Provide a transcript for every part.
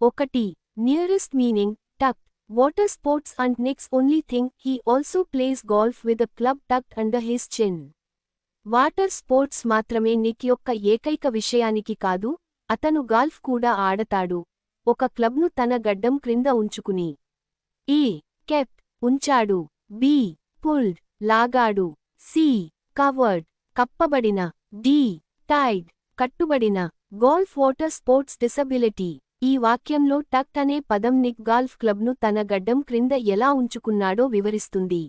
ఒకటి. Nearest meaning tucked. Water sports and Nick's only thing, he also plays golf with a club tucked under his chin. Water sports మాత్రమే Nick యొక్క ఏకైక విషయానికి కాదు, అతను golf కూడా ఆడతాడు, ఒక క్లబ్ను తన గడ్డం క్రింద ఉంచుకుని. ఈ కెప్ట్ ఉంచాడు. బి పుల్డ్ లాగాడు. సి కవర్డ్ కప్పబడిన. డి టైడ్ కట్టుబడిన. Golf water sports disability. ఈ వాక్యంలో టక్ట్ అనే పదం నిక్ గాల్ఫ్ క్లబ్ను తన గడ్డం క్రింద ఎలా ఉంచుకున్నాడో వివరిస్తుంది.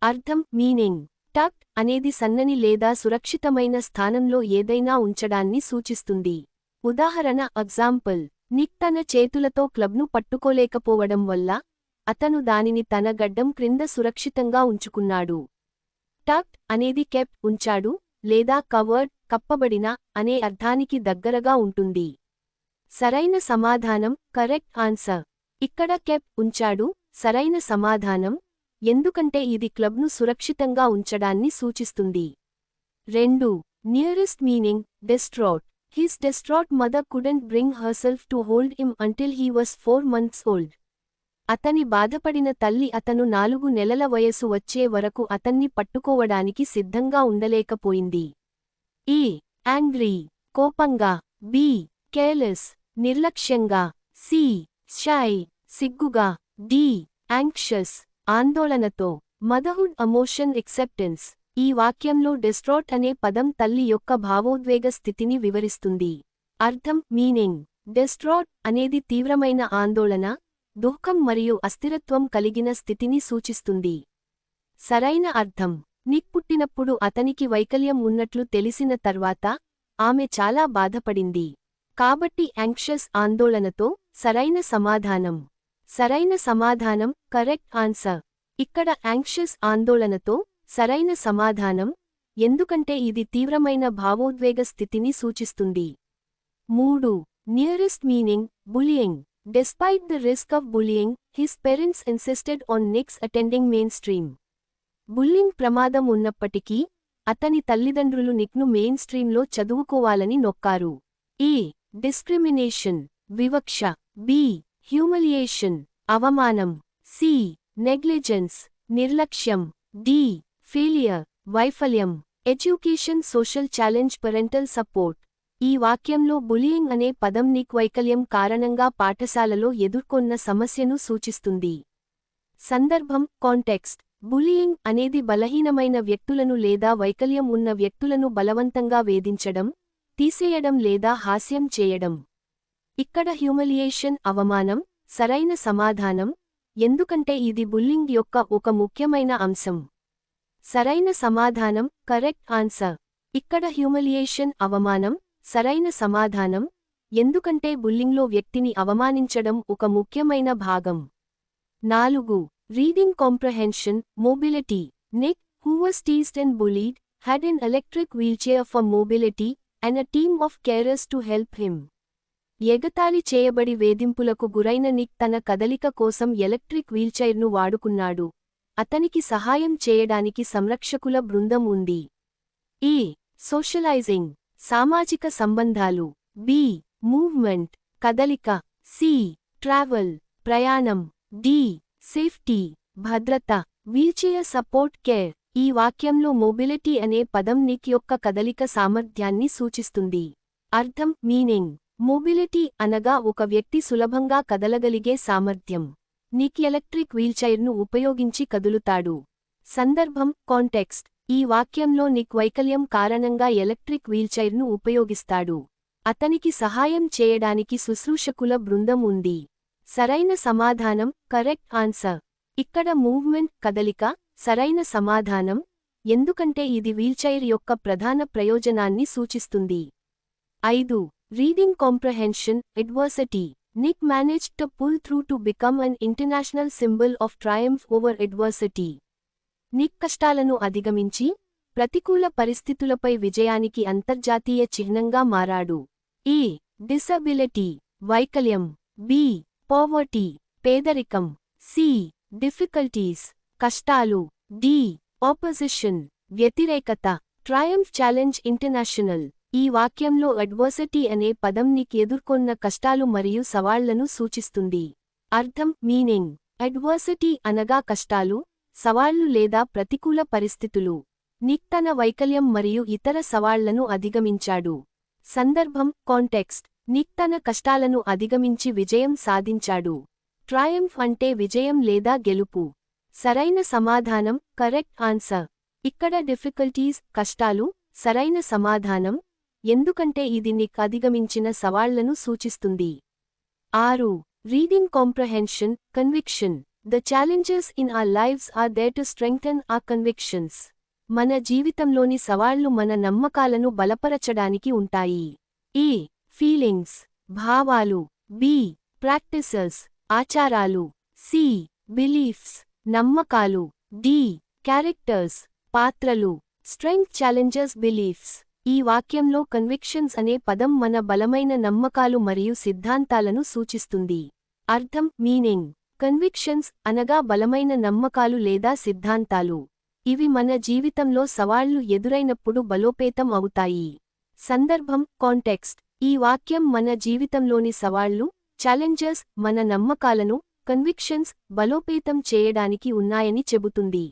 అర్థం మీనింగ్ టక్ట్ అనేది సన్నని లేదా సురక్షితమైన స్థానంలో ఏదైనా ఉంచడాన్ని సూచిస్తుంది. ఉదాహరణ ఎగ్జాంపుల్, నిక్ తన చేతులతో క్లబ్ను పట్టుకోలేకపోవడం వల్ల అతను దానిని తన గడ్డం క్రింద సురక్షితంగా ఉంచుకున్నాడు. టక్ట్ అనేది కెప్ట్ ఉంచాడు లేదా కవర్డ్ కప్పబడిన అనే అర్థానికి దగ్గరగా ఉంటుంది. సరైన సమాధానం కరెక్ట్ ఆన్సర్. ఇక్కడ కెప్ట్ ఉంచాడు సరైన సమాధానం, ఎందుకంటే ఇది క్లబ్ను సురక్షితంగా ఉంచడాన్ని సూచిస్తుంది. 2. Nearest meaning distraught. His distraught mother couldn't bring herself to hold him until he was 4 months old. అతని బాధపడిన తల్లి అతను 4 నెలల వయసు వచ్చే వరకు అతన్ని పట్టుకోవడానికి సిద్ధంగా ఉండలేకపోయింది. ఈ యాంగ్రీ కోపంగా. బి కేర్లెస్ నిర్లక్ష్యంగా. సి షై సిగ్గుగా. డి యాంక్షస్ ఆందోళనతో. Motherhood emotion acceptance. ఈ వాక్యంలో డిస్ట్రాట్ అనే పదం తల్లి యొక్క భావోద్వేగ స్థితిని వివరిస్తుంది. అర్థం మీనింగ్ డిస్ట్రాట్ అనేది తీవ్రమైన ఆందోళన, దుఃఖం మరియు అస్థిరత్వం కలిగిన స్థితిని సూచిస్తుంది. సరైన అర్థం నిక్ పుట్టినప్పుడు అతనికి వైకల్యం ఉన్నట్లు తెలిసిన తర్వాత ఆమె చాలా బాధపడింది, కాబట్టి యాంక్షస్ ఆందోళనతో. సరైన సమాధానం. సరైన సమాధానం కరెక్ట్ ఆన్సర్. ఇక్కడ యాంక్షస్ ఆందోళనతో సరైన సమాధానం, ఎందుకంటే ఇది తీవ్రమైన భావోద్వేగ స్థితిని సూచిస్తుంది. 3. Nearest meaning bullying. Despite the risk of bullying, his parents insisted on Nick's attending mainstream. Bullying ప్రమాదం ఉన్నప్పటికీ అతని తల్లిదండ్రులు నిక్ను మెయిన్ స్ట్రీంలో చదువుకోవాలని నొక్కారు. ఏ డిస్క్రిమినేషన్ వివక్ష. బి హ్యూమిలియేషన్ అవమానం. సి నెగ్లిజెన్స్ నిర్లక్ష్యం. డి ఫెయిలియర్ వైఫల్యం. Education social challenge parental support. ఈ వాక్యంలో బులియింగ్ అనే పదం నిక్ వైకల్యం కారణంగా పాఠశాలలో ఎదుర్కొన్న సమస్యను సూచిస్తుంది. సందర్భం కాంటెక్స్ట్. బులియింగ్ అనేది బలహీనమైన వ్యక్తులను లేదా వైకల్యం ఉన్న వ్యక్తులను బలవంతంగా వేధించడం, తీసేయడం లేదా హాస్యం చేయడం. ఇక్కడ హ్యూమిలియేషన్ అవమానం. సరైన సమాధానం, ఎందుకంటే ఇది బుల్లింగ్ యొక్క ఒక ముఖ్యమైన అంశం. సరైన సమాధానం కరెక్ట్ ఆన్సర్. ఇక్కడ హ్యూమిలియేషన్ అవమానం. సరైన సమాధానం, ఎందుకంటే బుల్లింగ్లో వ్యక్తిని అవమానించడం ఒక ముఖ్యమైన భాగం. 4. Reading comprehension mobility. Nick, who was teased and bullied, had an electric wheelchair for mobility and a team of carers to help him. ఎగతాళి చేయబడి వేధింపులకు గురైన నిక్ తన కదలిక కోసం ఎలక్ట్రిక్ వీల్చైర్ను వాడుకున్నాడు, అతనికి సహాయం చేయడానికి సంరక్షకుల బృందం ఉంది. ఈ సోషలైజింగ్ సామాజిక సంబంధాలు. బి మూవ్మెంట్ కదలిక. సి ట్రావెల్ ప్రయాణం. డి సేఫ్టీ భద్రత. Wheelchair support care. ఈ వాక్యంలో మొబిలిటీ అనే పదం నిక్ యొక్క కదలిక సామర్థ్యాన్ని సూచిస్తుంది. అర్థం మీనింగ్ మొబిలిటీ అనగా ఒక వ్యక్తి సులభంగా కదలగలిగే సామర్థ్యం. నిక్ ఎలక్ట్రిక్ వీల్చైర్ను ఉపయోగించి కదులుతాడు. సందర్భం కాంటెక్స్ట్. ఈ వాక్యంలో నిక్ వైకల్యం కారణంగా ఎలక్ట్రిక్ వీల్చైర్ను ఉపయోగిస్తాడు, అతనికి సహాయం చేయడానికి శుశ్రూషకుల బృందం ఉంది. సరైన సమాధానం కరెక్ట్ ఆన్సర్. ఇక్కడ మూవ్మెంట్ కదలిక. సరైన సమాధానం, ఎందుకంటే ఇది వీల్చైర్ యొక్క ప్రధాన ప్రయోజనాన్ని సూచిస్తుంది. 5. Reading comprehension adversity. Nick managed to pull through to become an international symbol of triumph over adversity. Nick కష్టాలను అధిగమించి ప్రతికూల పరిస్థితులపై విజయానికి అంతర్జాతీయ చిహ్నంగా మారాడు. ఏ డిసబిలిటీ వైకల్యం. బి పోవర్టీ పేదరికం. సి డిఫికల్టీస్ కష్టాలు. డి ఆపోజిషన్ వ్యతిరేకత. ట్రయంఫ్ ఛాలెంజ్ ఇంటర్నేషనల్ ఈ వాక్యంలో అడ్వర్సిటీ అనే పదం నిక్ ఎదుర్కొన్న కష్టాలు మరియు సవాళ్లను సూచిస్తుంది. అర్థం మీనింగ్ అడ్వర్సిటీ అనగా కష్టాలు, సవాళ్లు లేదా ప్రతికూల పరిస్థితులు. నిక్ తన వైకల్యం మరియు ఇతర సవాళ్లను అధిగమించాడు. సందర్భం కాంటెక్స్ట్ నిక్ తన కష్టాలను అధిగమించి విజయం సాధించాడు. ట్రయంఫ్ అంటే విజయం లేదా గెలుపు. సరైన సమాధానం కరెక్ట్ ఆన్సర్. ఇక్కడ డిఫికల్టీస్ కష్టాలు, సరైన సమాధానం ఎందుకంటే ఇది నిక్ అధిగమించిన సవాళ్లను సూచిస్తుంది. 6. Reading comprehension conviction the challenges in our lives are there to strengthen our convictions. మన జీవితంలోని సవాళ్లు మన నమ్మకాలను బలపరచడానికి ఉంటాయి. ఏ. ఫీలింగ్స్ భావాలు. బి. ప్రాక్టీసెస్ ఆచారాలు. సి. బిలీఫ్స్ నమ్మకాలు. డి. క్యారెక్టర్స్ పాత్రలు. Strength challenges beliefs. ఈ వాక్యంలో కన్విక్షన్స్ అనే పదం మన బలమైన నమ్మకాలు మరియు సిద్ధాంతాలను సూచిస్తుంది. అర్థం మీనింగ్ కన్విక్షన్స్ అనగా బలమైన నమ్మకాలు లేదా సిద్ధాంతాలు. ఇవి మన జీవితంలో సవాళ్లు ఎదురైనప్పుడు బలోపేతం అవుతాయి. సందర్భం కాంటెక్స్ట్ ఈ వాక్యం మన జీవితంలోని సవాళ్లు, ఛాలెంజెస్ మన నమ్మకాలను, కన్విక్షన్స్ బలోపేతం చేయడానికి ఉన్నాయని చెబుతుంది.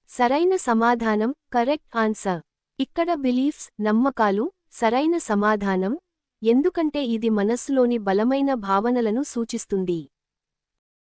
సరైన సమాధానం కరెక్ట్ ఆన్సర్. ఇక్కడ బిలీఫ్స్ నమ్మకాలు సరైన సమాధానం ఎందుకంటే ఇది మనస్సులోని బలమైన భావనలను సూచిస్తుంది.